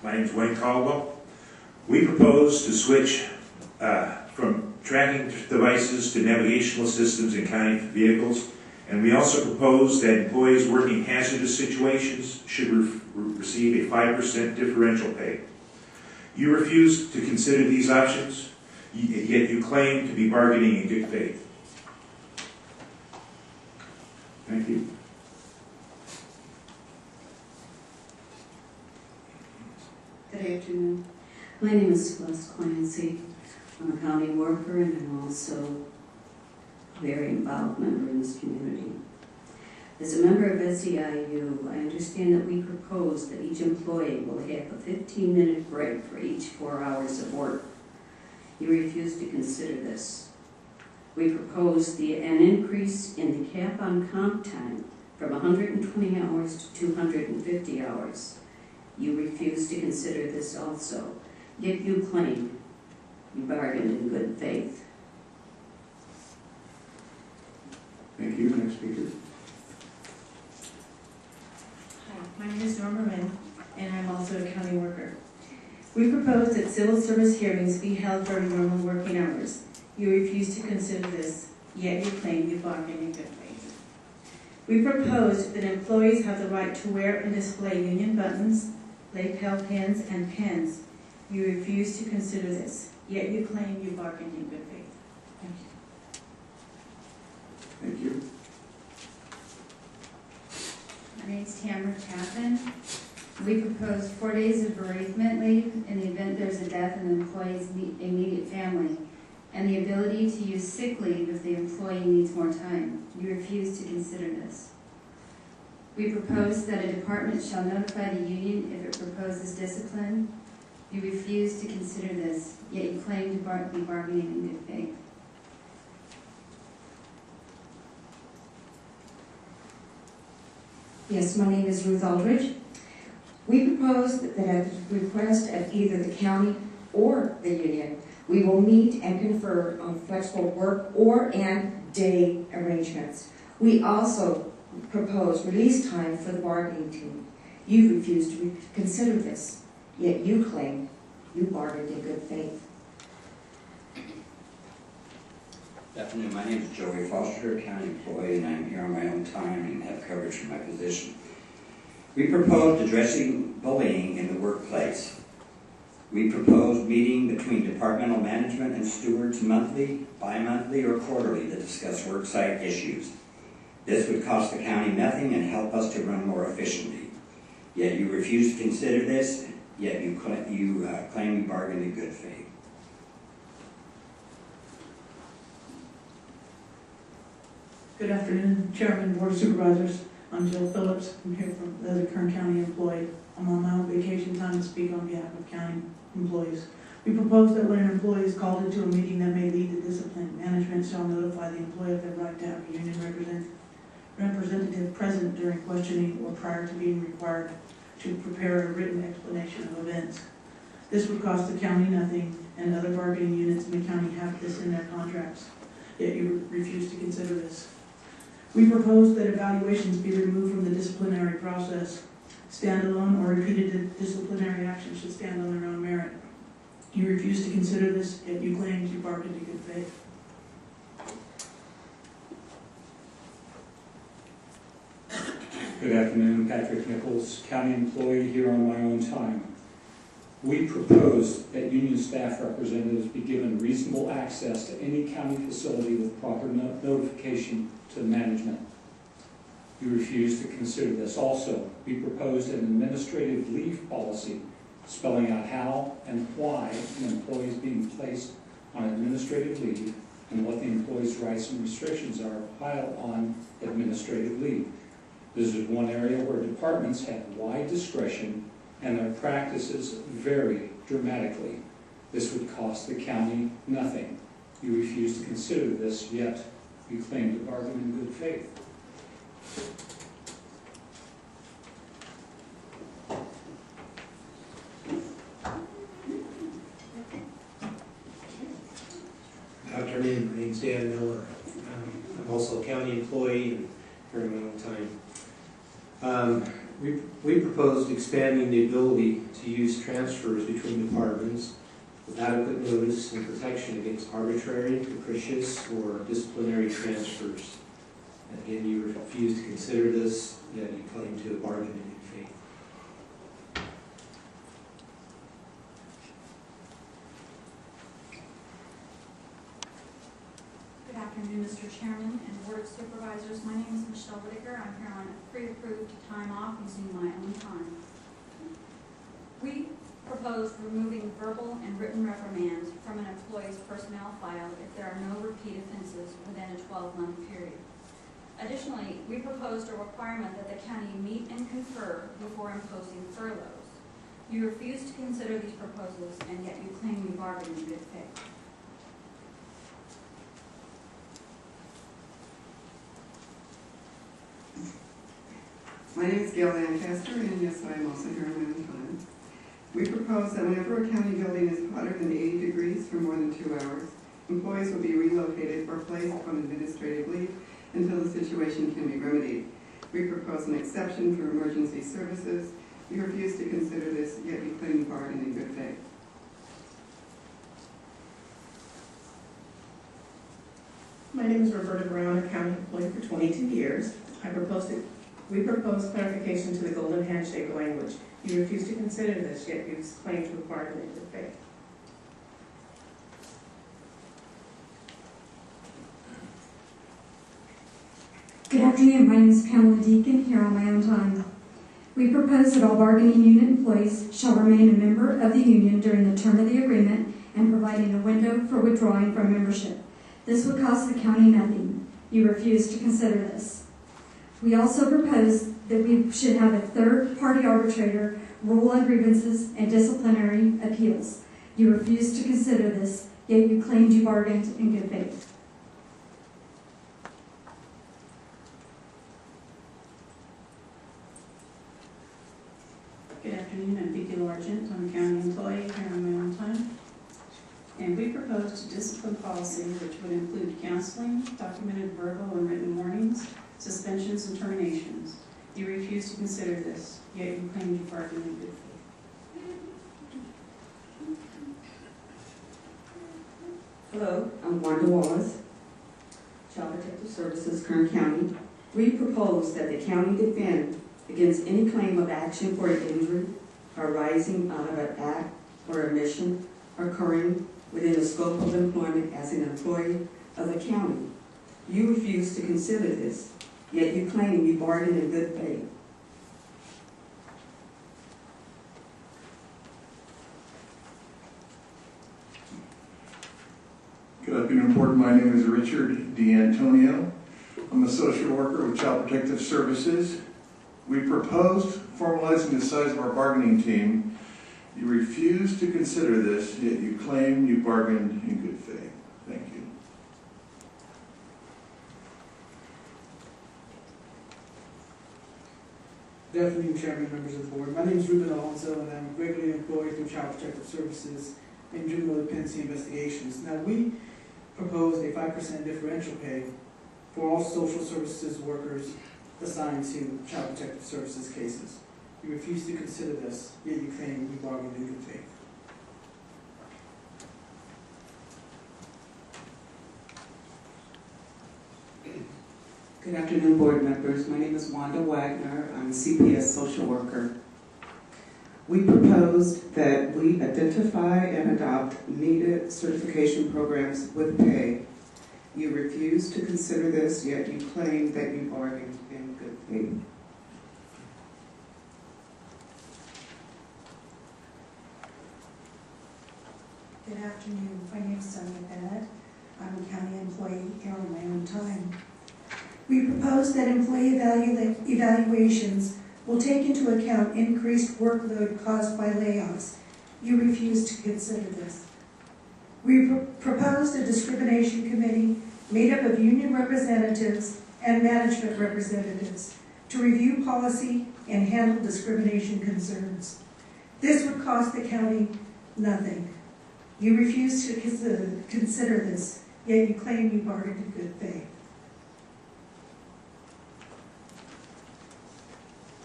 My name is Wayne Caldwell. We propose to switch from tracking devices to navigational systems in county vehicles, and we also propose that employees working hazardous situations should receive a 5% differential pay. You refuse to consider these options, yet you claim to be bargaining in good faith. Thank you. Good afternoon. My name is Celeste Clancy. I'm a county worker and I'm also a very involved member in this community. As a member of SEIU, I understand that we propose that each employee will have a 15-minute break for each 4 hours of work. You refuse to consider this. We propose an increase in the cap on comp time from 120 hours to 250 hours. You refuse to consider this also, yet you claim you bargained in good faith. Thank you. Next speaker. Hi, my name is Norma Wynn, and I'm also a county worker. We propose that civil service hearings be held during normal working hours. You refuse to consider this, yet you claim you bargained in good faith. We propose that employees have the right to wear and display union buttons, lapel pins, and pens. You refuse to consider this, yet you claim you bargained in good faith. Thank you. Thank you. My name is Tamara Tappan. We propose 4 days of bereavement leave in the event there's a death in the employee's immediate family, and the ability to use sick leave if the employee needs more time. You refuse to consider this. We propose that a department shall notify the union if it proposes discipline. You refuse to consider this, yet you claim to be bargaining in good faith. Yes, my name is Ruth Aldridge. We propose that at the request of either the county or the union, we will meet and confer on flexible work and day arrangements. We also propose release time for the bargaining team. You refuse to consider this, yet you claim you bargained in good faith. Good afternoon. My name is Joey Foster, a county employee, and I'm here on my own time and have coverage for my position. We proposed addressing bullying in the workplace. We proposed meeting between departmental management and stewards monthly, bi-monthly, or quarterly to discuss worksite issues. This would cost the county nothing and help us to run more efficiently. Yet you refuse to consider this, yet you claim you bargained in good faith. Good afternoon, Chairman, Board of Supervisors. I'm Jill Phillips. I'm here as a Kern County employee. I'm on my own vacation time to speak on behalf of county employees. We propose that when an employee is called into a meeting that may lead to discipline, management shall notify the employee of their right to have a union representative present during questioning or prior to being required to prepare a written explanation of events. This would cost the county nothing, and other bargaining units in the county have this in their contracts, yet you refuse to consider this. We propose that evaluations be removed from the disciplinary process. Standalone or repeated disciplinary actions should stand on their own merit. You refuse to consider this, yet you claim you bargained in good faith. Good afternoon, Patrick Nichols, county employee here on my own time. We propose that union staff representatives be given reasonable access to any county facility with proper notification to management. You refuse to consider this. Also, we proposed an administrative leave policy spelling out how and why an employee is being placed on administrative leave and what the employee's rights and restrictions are while on administrative leave. This is one area where departments have wide discretion and their practices vary dramatically. This would cost the county nothing. You refuse to consider this, yet you claim to bargain in good faith. Good afternoon, my name's Dan Miller. I'm also a county employee and here in my own time. We proposed expanding the ability to use transfers between departments with adequate notice and protection against arbitrary, capricious, or disciplinary transfers. Again, you refuse to consider this, yet you claim to have bargained in good faith. Good afternoon, Mr. Chairman and Board of Supervisors. My name is Michelle Whitaker. I'm here on a pre-approved time off using my own time. We proposed removing verbal and written reprimands from an employee's personnel file if there are no repeat offenses within a 12-month period. Additionally, we proposed a requirement that the county meet and confer before imposing furloughs. You refuse to consider these proposals, and yet you claim you bargained in good faith. My name is Gail Lancaster, and yes, I am also here on my own time. We propose that whenever a county building is hotter than 80 degrees for more than 2 hours, employees will be relocated or placed on administrative leave until the situation can be remedied. We propose an exception for emergency services. You refuse to consider this, yet you claim you bargained in good faith. My name is Roberta Brown, a county employee for 22 years. We propose clarification to the golden handshake language. You refuse to consider this, yet you claim to have bargained in good faith. Good afternoon, my name is Pamela Deacon, here on my own time. We propose that all bargaining unit employees shall remain a member of the union during the term of the agreement and providing a window for withdrawing from membership. This would cost the county nothing. You refuse to consider this. We also propose that we should have a third-party arbitrator rule on grievances and disciplinary appeals. You refuse to consider this, yet you claimed you bargained in good faith. Good afternoon, I'm Vicki Largent. I'm a county employee here on my own time. And we propose a discipline policy which would include counseling, documented verbal and written warnings, suspensions, and terminations. You refuse to consider this, yet you claim you bargained in good faith. Hello, I'm Wanda Wallace, Child Protective Services, Kern County. We propose that the county defend against any claim of action for an injury arising out of an act or omission occurring within the scope of employment as an employee of the county. You refuse to consider this, yet you claim you bargained in good faith. Good afternoon, Board. My name is Richard D'Antonio. I'm a social worker with Child Protective Services. We proposed formalizing the size of our bargaining team. You refuse to consider this, yet you claim you bargained in good faith. Thank you. Good afternoon, Chairman, members of the Board. My name is Ruben Alonso, and I'm regularly employed through Child Protective Services and Juvenile Dependency Investigations. Now, we proposed a 5% differential pay for all social services workers assigned to Child Protective Services cases. You refuse to consider this, yet you claim you bargained in good faith. Good afternoon, board members. My name is Wanda Wagner. I'm a CPS social worker. We proposed that we identify and adopt needed certification programs with pay. You refuse to consider this, yet you claim that you bargained in good faith. Good afternoon. My name is Sonia Bennett. I'm a county employee here on my own time. We propose that employee evaluations will take into account increased workload caused by layoffs. You refuse to consider this. We proposed a discrimination committee made up of union representatives and management representatives to review policy and handle discrimination concerns. This would cost the county nothing. You refuse to consider this, yet you claim you bargained in good faith.